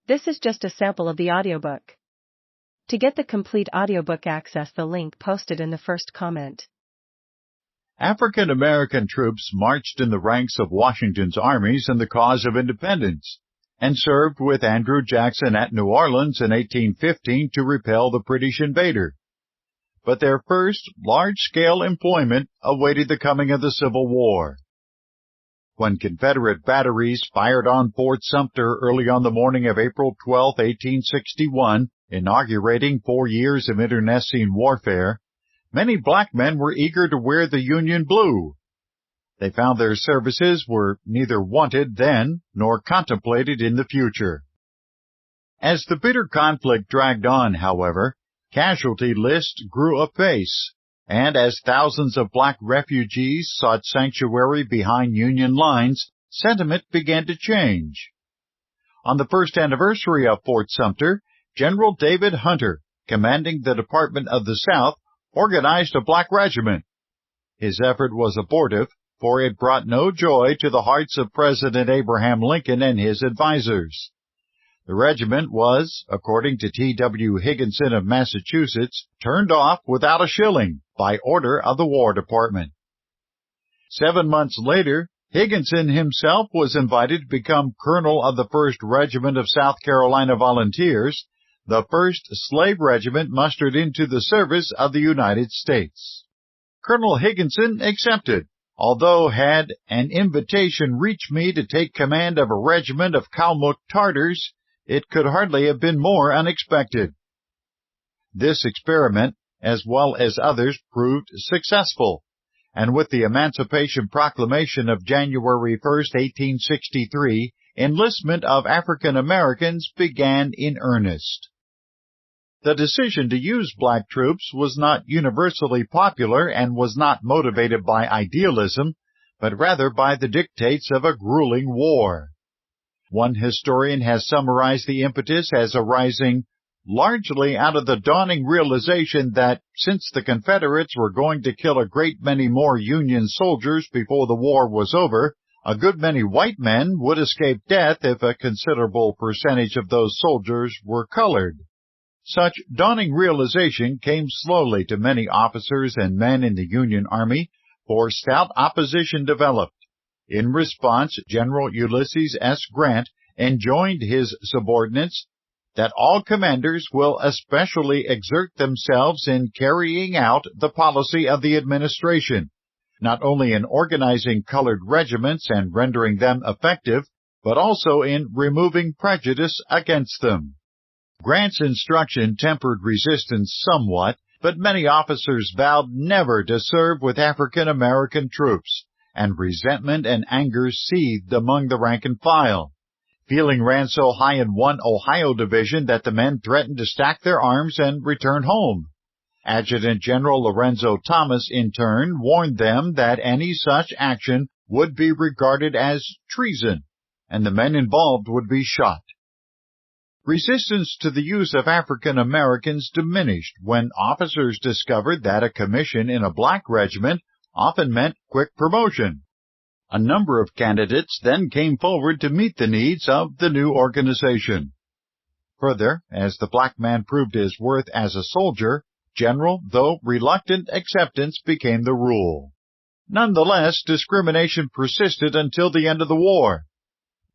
This is just a sample of the audiobook. To get the complete audiobook, access the link posted in the first comment. African American troops marched in the ranks of Washington's armies in the cause of independence, and served with Andrew Jackson at New Orleans in 1815 to repel the British invader. But their first large-scale employment awaited the coming of the Civil War. When Confederate batteries fired on Fort Sumter early on the morning of April 12, 1861, inaugurating 4 years of internecine warfare, many black men were eager to wear the Union blue. They found their services were neither wanted then nor contemplated in the future. As the bitter conflict dragged on, however, casualty lists grew apace, and as thousands of black refugees sought sanctuary behind Union lines, sentiment began to change. On the first anniversary of Fort Sumter, General David Hunter, commanding the Department of the South, organized a black regiment. His effort was abortive, for it brought no joy to the hearts of President Abraham Lincoln and his advisers. The regiment was, according to T.W. Higginson of Massachusetts, turned off without a shilling by order of the War Department. 7 months later, Higginson himself was invited to become colonel of the 1st Regiment of South Carolina Volunteers, the first slave regiment mustered into the service of the United States. Colonel Higginson accepted, although had an invitation reached me to take command of a regiment of Kalmuk Tartars, it could hardly have been more unexpected. This experiment, as well as others, proved successful, and with the Emancipation Proclamation of January 1, 1863, enlistment of African Americans began in earnest. The decision to use black troops was not universally popular and was not motivated by idealism, but rather by the dictates of a grueling war. One historian has summarized the impetus as arising largely out of the dawning realization that since the Confederates were going to kill a great many more Union soldiers before the war was over, a good many white men would escape death if a considerable percentage of those soldiers were colored. Such dawning realization came slowly to many officers and men in the Union Army, for stout opposition developed. In response, General Ulysses S. Grant enjoined his subordinates that all commanders will especially exert themselves in carrying out the policy of the administration, not only in organizing colored regiments and rendering them effective, but also in removing prejudice against them. Grant's instruction tempered resistance somewhat, but many officers vowed never to serve with African American troops, and resentment and anger seethed among the rank and file. Feeling ran so high in one Ohio division that the men threatened to stack their arms and return home. Adjutant General Lorenzo Thomas, in turn, warned them that any such action would be regarded as treason, and the men involved would be shot. Resistance to the use of African Americans diminished when officers discovered that a commission in a black regiment often meant quick promotion. A number of candidates then came forward to meet the needs of the new organization. Further, as the black man proved his worth as a soldier, general, though reluctant, acceptance became the rule. Nonetheless, discrimination persisted until the end of the war.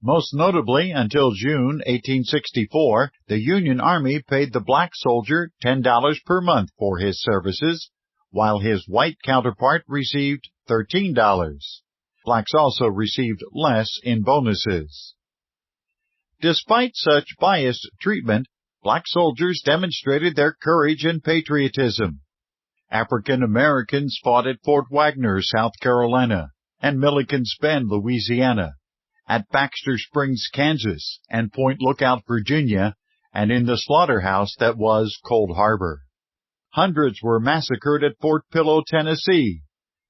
Most notably, until June 1864, the Union Army paid the black soldier $10 per month for his services, while his white counterpart received $13. Blacks also received less in bonuses. Despite such biased treatment, black soldiers demonstrated their courage and patriotism. African Americans fought at Fort Wagner, South Carolina, and Milliken's Bend, Louisiana, at Baxter Springs, Kansas, and Point Lookout, Virginia, and in the slaughterhouse that was Cold Harbor. Hundreds were massacred at Fort Pillow, Tennessee,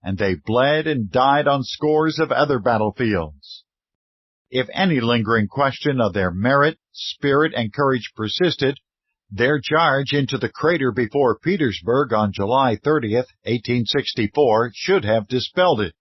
and they bled and died on scores of other battlefields. If any lingering question of their merit, spirit, and courage persisted, their charge into the crater before Petersburg on July 30, 1864, should have dispelled it.